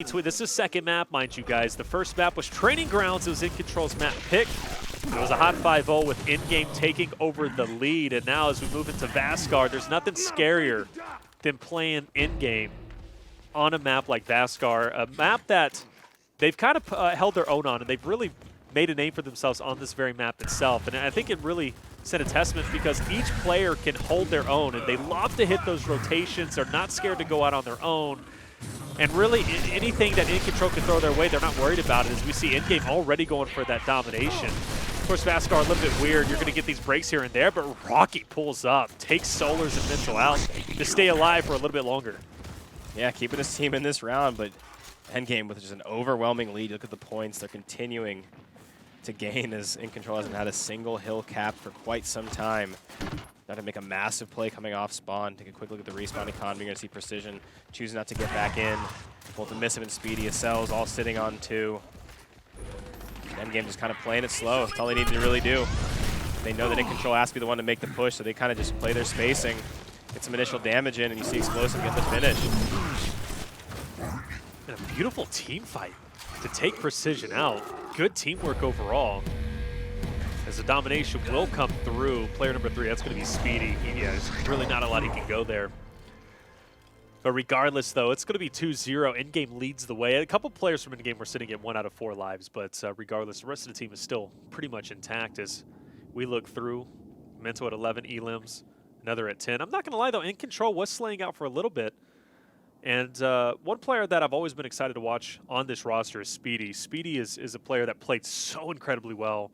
This is second map, mind you guys. The first map was Training Grounds. It was Incontrol's map pick. It was a hot 5-0 with in-game taking over the lead. And now as we move into Vasgar, there's nothing scarier than playing in-game on a map like Vasgar, a map that they've kind of held their own on, and they've really made a name for themselves on this very map itself. And I think it really set a testament because each player can hold their own, and they love to hit those rotations. They're not scared to go out on their own. And really, anything that Incontrol can throw their way, they're not worried about it, as we see in-game already going for that domination. Of course, Vasgar a little bit weird. You're going to get these breaks here and there, but Rocky pulls up, takes Solars and Mental out to stay alive for a little bit longer. Yeah, keeping his team in this round, but endgame with just an overwhelming lead. Look at the points they're continuing to gain as Incontrol hasn't had a single hill cap for quite some time. Now to make a massive play coming off spawn. Take a quick look at the respawn economy. You're going to see Precision choosing not to get back in. Both Emissive and Speedy Cells all sitting on 2. Endgame just kind of playing it slow. That's all they need to really do. They know that Incontrol has to be the one to make the push, so they kind of just play their spacing, get some initial damage in, and you see Explosive get the finish. And a beautiful team fight to take Precision out. Good teamwork overall. As the domination will come through, player number 3, that's going to be Speedy. Yeah, there's really not a lot he can go there. But regardless, though, it's going to be 2-0. In-game leads the way. A couple players from in-game were sitting at 1 out of 4 lives, but regardless, the rest of the team is still pretty much intact as we look through. Mento at 11, Elims, another at 10. I'm not going to lie, though, Incontrol was slaying out for a little bit. And one player that I've always been excited to watch on this roster is Speedy. Speedy is a player that played so incredibly well,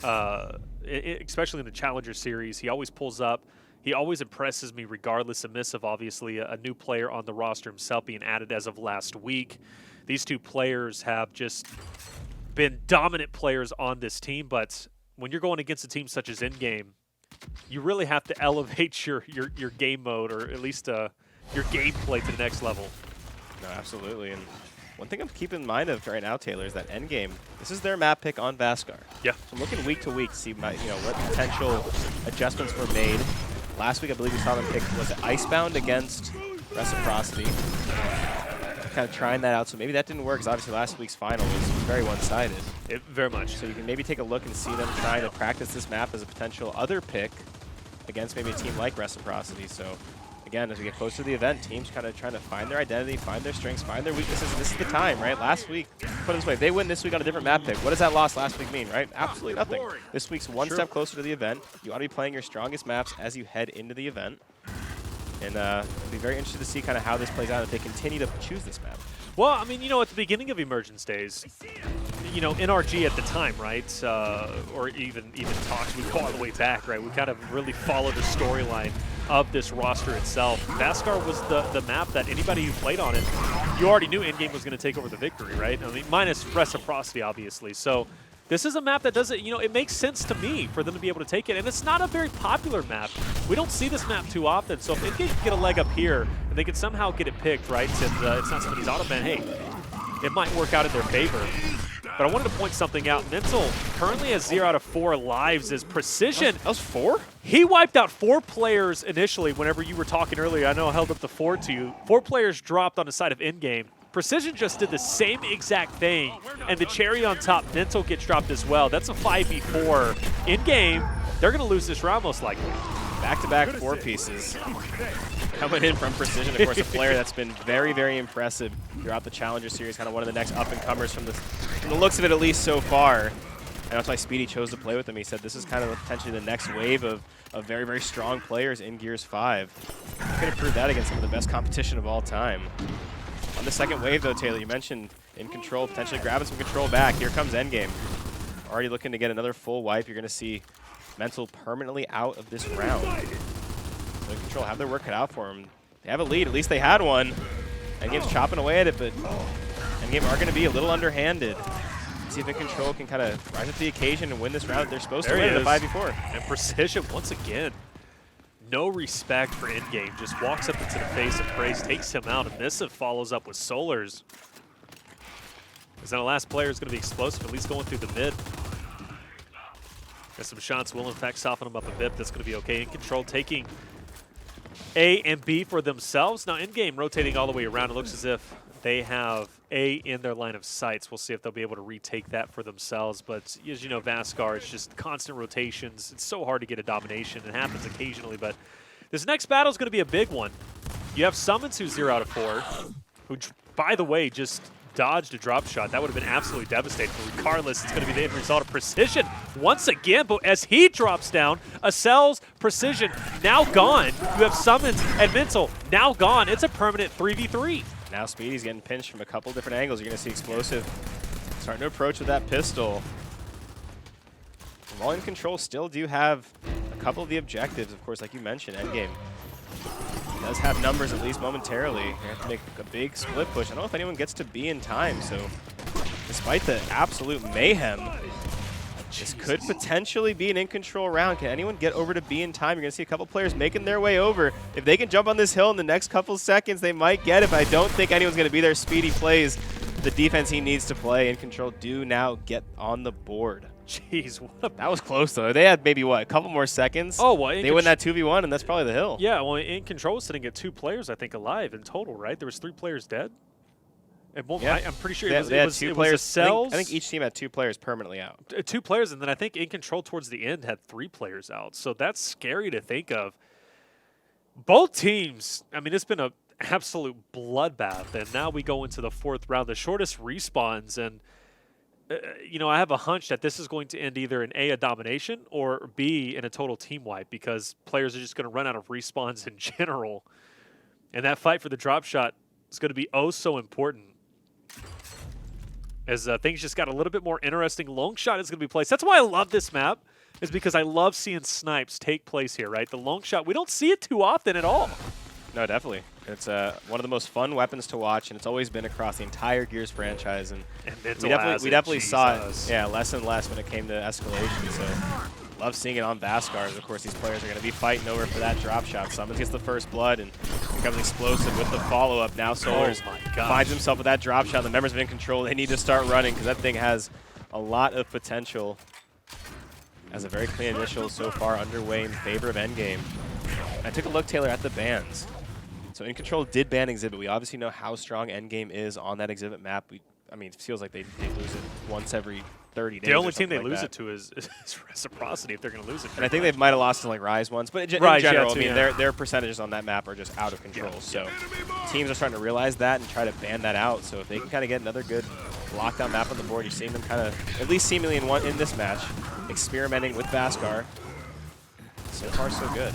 especially in the Challenger Series. He always pulls up. He always impresses me regardless. Emissive, obviously, a new player on the roster himself being added as of last week. These two players have just been dominant players on this team, but when you're going against a team such as in-game, you really have to elevate your game mode, or at least your gameplay to the next level. No, absolutely. And one thing I'm keeping in mind of right now, Taylor, is that endgame, this is their map pick on Vasgar. Yeah. So I'm looking week to week to see what potential adjustments were made. Last week, I believe we saw them pick, was it Icebound against Reciprocity? Kind of trying that out, so maybe that didn't work, because obviously last week's final was very one-sided. Very much. So you can maybe take a look and see them trying to practice this map as a potential other pick against maybe a team like Reciprocity. So again, as we get closer to the event, teams kind of trying to find their identity, find their strengths, find their weaknesses, and this is the time, right? Last week, put it this way, if they win this week on a different map pick, what does that loss last week mean, right? Absolutely nothing. This week's one step closer to the event. You ought to be playing your strongest maps as you head into the event. And it'll be very interesting to see kind of how this plays out if they continue to choose this map. Well, I mean, at the beginning of Emergence days, NRG at the time, right, or even talks, we go all the way back, right? We kind of really followed the storyline of this roster itself. Vasgar was the map that anybody who played on it, you already knew in-game was going to take over the victory, right? I mean, minus Reciprocity, obviously. So this is a map that doesn't, it makes sense to me for them to be able to take it. And it's not a very popular map. We don't see this map too often. So if in-game can get a leg up here, and they can somehow get it picked, right, and it's not somebody's auto ban, hey, it might work out in their favor. But I wanted to point something out. Mental currently has 0 out of 4 lives as Precision. That was 4? He wiped out 4 players initially whenever you were talking earlier. I know I held up the 4 to you. 4 players dropped on the side of in-game. Precision just did the same exact thing, and the cherry on top, Mental gets dropped as well. That's a 5v4. In-game, they're going to lose this round most likely. Back-to-back 4 pieces coming in from Precision. Of course, a player that's been very, very impressive throughout the Challenger Series, kind of one of the next up-and-comers from the looks of it, at least so far. And that's why Speedy chose to play with him. He said this is kind of potentially the next wave of very, very strong players in Gears 5. You could have proved that against some of the best competition of all time. On the second wave, though, Taylor, you mentioned Incontrol, potentially grabbing some control back. Here comes Endgame. Already looking to get another full wipe. You're going to see Mental permanently out of this round. So Incontrol have their work cut out for them. They have a lead. At least they had one. Endgame's chopping away at it, but Endgame are going to be a little underhanded. See if Incontrol can kind of rise up to the occasion and win this round. They're supposed to win in a 5v4. And Precision, once again, no respect for in-game. Just walks up into the face of Praise, takes him out. Emissive follows up with Solars. Because then the last player is going to be Explosive, at least going through the mid. And some shots will, in fact, soften him up a bit. That's going to be okay. Incontrol taking A and B for themselves. Now, in-game rotating all the way around. It looks as if they have A in their line of sights. We'll see if they'll be able to retake that for themselves. But as you know, Vasgar, it's just constant rotations. It's so hard to get a domination. It happens occasionally, but this next battle is going to be a big one. You have Summons, who's 0 out of 4, who, by the way, just dodged a drop shot. That would have been absolutely devastating. But regardless, it's going to be the end result of Precision once again. But as he drops down, Acel's Precision now gone. You have Summons and Mental now gone. It's a permanent 3v3. Now Speedy's getting pinched from a couple different angles. You're going to see Explosive starting to approach with that pistol. While Incontrol still do have a couple of the objectives, of course, like you mentioned, endgame does have numbers at least momentarily. You have to make a big split push. I don't know if anyone gets to B in time, so despite the absolute mayhem, this could potentially be an Incontrol round. Can anyone get over to B in time? You're going to see a couple players making their way over. If they can jump on this hill in the next couple seconds, they might get it, but I don't think anyone's going to be there. Speedy plays the defense he needs to play. Incontrol do now get on the board. Jeez, that was close, though. They had maybe, what, a couple more seconds? Oh, well, they win that 2v1, and that's probably the hill. Yeah, well, Incontrol was sitting at 2 players, I think, alive in total, right? There was 3 players dead. Yeah. I'm pretty sure it was Cells. I think each team had 2 players permanently out. 2 players, and then I think Incontrol towards the end had 3 players out. So that's scary to think of. Both teams, I mean, it's been an absolute bloodbath, and now we go into the 4th round, the shortest respawns, and you know, I have a hunch that this is going to end either in a domination or B, in a total team wipe, because players are just going to run out of respawns in general. And that fight for the drop shot is going to be oh so important. As things just got a little bit more interesting. Long shot is going to be placed. That's why I love this map, is because I love seeing snipes take place here, right? The long shot, we don't see it too often at all. No, definitely. It's one of the most fun weapons to watch, and it's always been across the entire Gears franchise. And we definitely saw it, yeah, less and less when it came to escalation. So love seeing it on Vasgar. Of course, these players are going to be fighting over for that drop shot. Summons gets the first blood and becomes explosive with the follow-up. Now Solars finds himself with that drop shot. The members of Incontrol, they need to start running because that thing has a lot of potential. As a very clean initial so far underway in favor of endgame. I took a look, Taylor, at the bans. So Incontrol did ban Exhibit. We obviously know how strong Endgame is on that Exhibit map. I mean, it feels like they lose it once every 30 days. The only team they lose it to is Reciprocity if they're going to lose it. And I think they might have lost to like Rise once. But in general, I mean, their percentages on that map are just out of control. Yeah. So teams are starting to realize that and try to ban that out. So if they can kind of get another good lockdown map on the board, you're seeing them kind of, at least seemingly in this match, experimenting with Vasgar. So far, so good.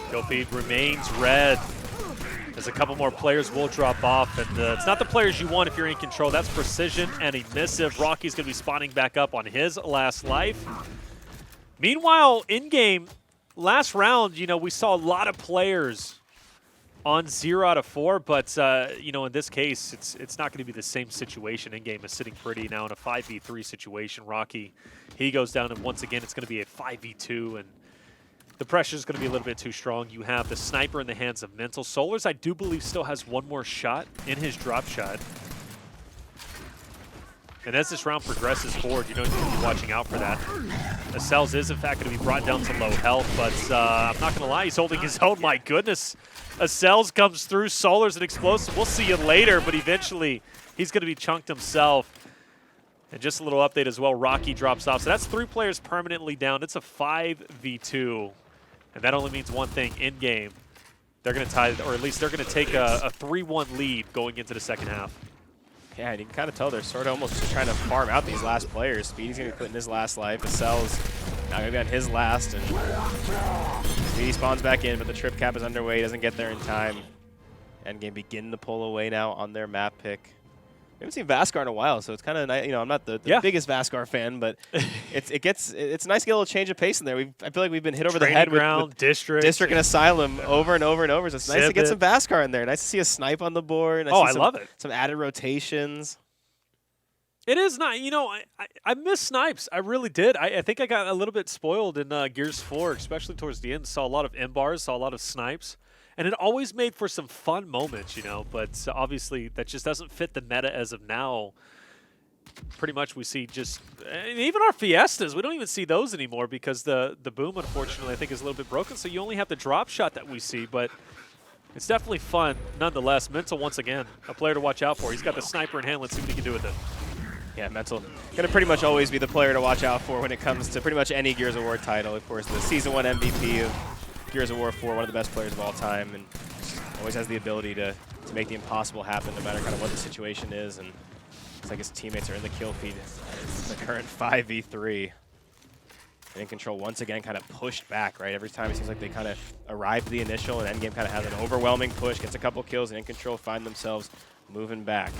Kill feed remains red as a couple more players will drop off. And it's not the players you want if you're in control. That's Precision and Emissive. Rocky's going to be spawning back up on his last life. Meanwhile, in-game, last round, you know, we saw a lot of players on 0 out of 4. But, you know, in this case, it's not going to be the same situation. In-game is sitting pretty now in a 5v3 situation. Rocky, he goes down, and once again, it's going to be a 5v2. And the pressure is going to be a little bit too strong. You have the sniper in the hands of Mental. Solars, I do believe, still has one more shot in his drop shot. And as this round progresses forward, you know, you need to be watching out for that. Acel's is, in fact, going to be brought down to low health, but I'm not going to lie, he's holding his own. My goodness. Acel's comes through. Solars and Explosive. We'll see you later, but eventually he's going to be chunked himself. And just a little update as well, Rocky drops off. So that's 3 players permanently down. It's a 5v2. And that only means one thing, in-game. They're going to tie, or at least they're going to take a 3-1 lead going into the second half. Yeah, and you can kind of tell they're sort of almost just trying to farm out these last players. Speedy's going to be put in his last life. Acel's now going to be on his last. And Speedy spawns back in, but the trip cap is underway. He doesn't get there in time. Endgame begin to pull away now on their map pick. We haven't seen Vasgar in a while, so it's kind of nice. You know, I'm not the biggest Vasgar fan, but it's nice to get a little change of pace in there. I feel like we've been hit over the head with District and Asylum over and over and over. So it's nice to get some Vasgar in there. Nice to see a snipe on the board. I love it. Some added rotations. It is not. You know, I miss snipes. I really did. I think I got a little bit spoiled in Gears 4, especially towards the end. Saw a lot of M-bars, saw a lot of snipes. And it always made for some fun moments, you know, but obviously that just doesn't fit the meta as of now. Pretty much we see just, and even our Fiestas, we don't even see those anymore because the boom, unfortunately, I think is a little bit broken. So you only have the drop shot that we see, but It's definitely fun, nonetheless. Mental, once again, a player to watch out for. He's got the sniper in hand. Let's see what he can do with it. Yeah, Mental going to pretty much always be the player to watch out for when it comes to pretty much any Gears of War title. Of course, the Season 1 MVP of Gears of War 4, one of the best players of all time, and always has the ability to make the impossible happen no matter kind of what the situation is. And looks like his teammates are in the kill feed. The current 5v3. And Incontrol once again kind of pushed back, right? Every time it seems like they kind of arrive to the initial, and Endgame kind of has an overwhelming push, gets a couple kills, and Incontrol find themselves moving back.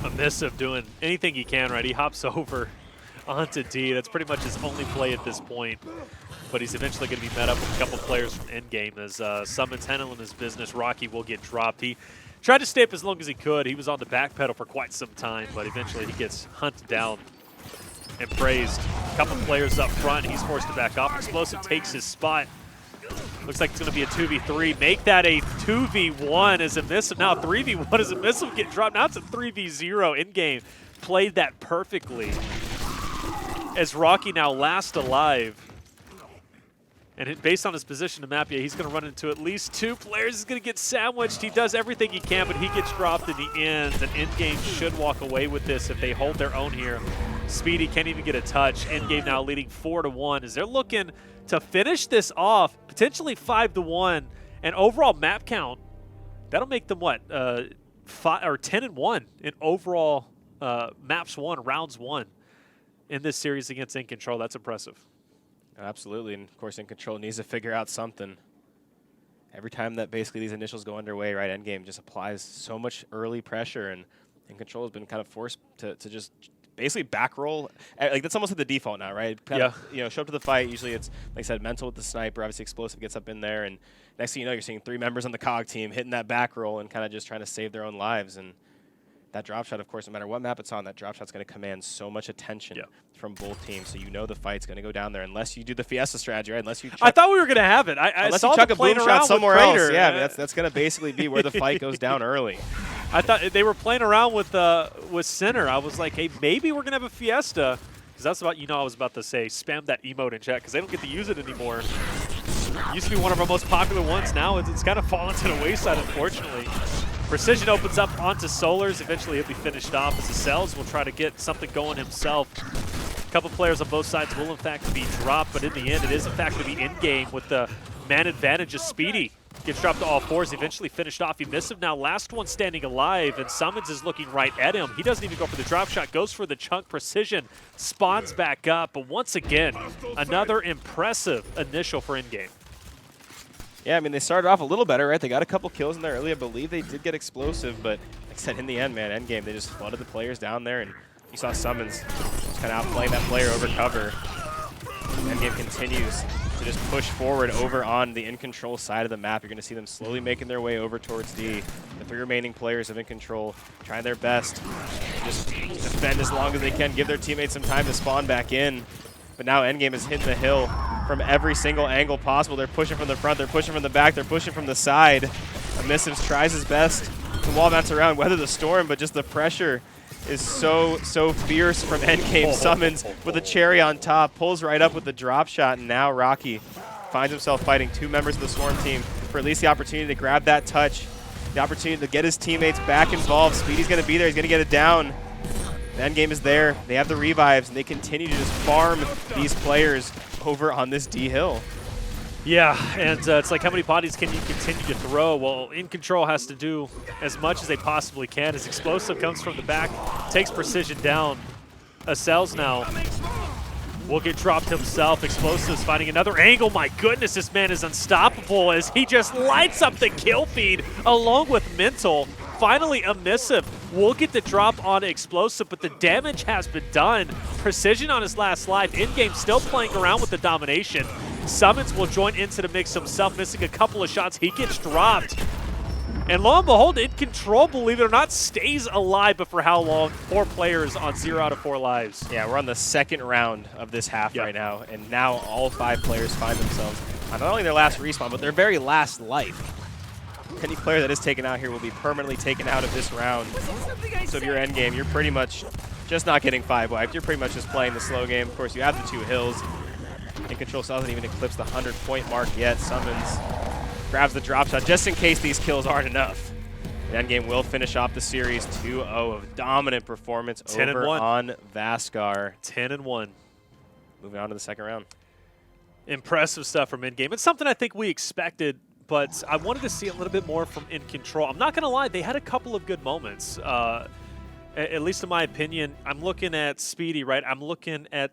Emissive doing anything he can, right? He hops over onto D. That's pretty much his only play at this point. But he's eventually going to be met up with a couple players from Endgame as Summon's handling his business. Rocky will get dropped. He tried to stay up as long as he could. He was on the back pedal for quite some time, but eventually he gets hunted down and praised. A couple players up front. He's forced to back off. Explosive takes his spot. Looks like it's going to be a 2v3. Make that a 2v1 as Emissive. Now 3v1 as Emissive get dropped. Now it's a 3v0 in-game. Played that perfectly. As Rocky now last alive. And based on his position to map, yeah, he's going to run into at least two players. He's going to get sandwiched. He does everything he can, but he gets dropped in the ends. And Endgame should walk away with this if they hold their own here. Speedy can't even get a touch. Endgame now leading 4-1 as they're looking to finish this off, potentially 5-1. And overall map count, that'll make them what? 10-1 in overall maps won, rounds won in this series against Incontrol. That's impressive. Absolutely, and of course Incontrol needs to figure out something. Every time that basically these initials go underway, right, Endgame just applies so much early pressure, and Incontrol has been kind of forced to just basically back roll. Like that's almost like the default now, right? Kind of, you know, show up to the fight. Usually it's, like I said, Mental with the sniper. Obviously Explosive gets up in there, and next thing you know, you're seeing 3 members on the COG team hitting that back roll and kind of just trying to save their own lives. And that drop shot, of course, no matter what map it's on, that drop shot's going to command so much attention from both teams. So you know the fight's going to go down there unless you do the Fiesta strategy, right? Unless you chuck, I thought we were going to have it. I saw you chuck a boom shot somewhere else. Crater. Yeah, I mean, that's going to basically be where the fight goes down early. I thought they were playing around with Center. I was like, hey, maybe we're going to have a Fiesta. Because that's about, you know, I was about to say, spam that emote in chat because they don't get to use it anymore. It used to be one of our most popular ones. Now it's kind of fallen to the wayside, unfortunately. Precision opens up onto Solars. Eventually he'll be finished off as the Cells will try to get something going himself. A couple players on both sides will in fact be dropped, but in the end it is in fact going to be in-game with the man advantage of Speedy. Gets dropped to all fours, eventually finished off. Emissive now last one standing alive, and Summons is looking right at him. He doesn't even go for the drop shot, goes for the chunk. Precision spawns back up, but once again, another impressive initial for in-game. Yeah, I mean, they started off a little better, right? They got a couple kills in there early. I believe they did get Explosive, but like I said, in the end, man, Endgame, they just flooded the players down there, and you saw Summons just kind of outplaying that player over cover. Endgame continues to just push forward over on the Incontrol side of the map. You're going to see them slowly making their way over towards D. The 3 remaining players of Incontrol trying their best to just defend as long as they can, give their teammates some time to spawn back in. But now Endgame is hitting the hill from every single angle possible. They're pushing from the front, they're pushing from the back, they're pushing from the side. Emissive tries his best to wall bounce around, weather the storm, but just the pressure is so fierce from Endgame. Summons with a cherry on top, pulls right up with the drop shot, and now Rocky finds himself fighting 2 members of the Swarm team for at least the opportunity to grab that touch, the opportunity to get his teammates back involved. Speedy's going to be there, he's going to get it down. The Endgame is there, they have the revives, and they continue to just farm these players over on this D hill. Yeah, and it's like, how many bodies can you continue to throw? Well, Incontrol has to do as much as they possibly can. As Explosive comes from the back, takes Precision down. Cells now will get dropped himself. Explosive's finding another angle. My goodness, this man is unstoppable as he just lights up the kill feed along with Mental. Finally, Emissive will get the drop on Explosive, but the damage has been done. Precision on his last life. In-game still playing around with the domination. Summons will join into the mix himself, missing a couple of shots. He gets dropped. And lo and behold, Incontrol, believe it or not, stays alive, but for how long? 4 players on 0 out of 4 lives. Yeah, we're on the 2nd round of this half right now, and now all 5 players find themselves on not only their last respawn, but their very last life. Any player that is taken out here will be permanently taken out of this round. So if you're Endgame, you're pretty much just not getting 5 wiped. You're pretty much just playing the slow game. Of course, you have the 2 hills. Incontrol still hasn't even eclipsed the 100-point mark yet. Summons grabs the drop shot just in case these kills aren't enough. The endgame will finish off the series 2-0 of dominant performance over on Vasgar. 10-1. Moving on to the second round. Impressive stuff from Endgame. It's something I think we expected, but I wanted to see a little bit more from Incontrol. I'm not going to lie, they had a couple of good moments. At least in my opinion, I'm looking at Speedy, right? I'm looking at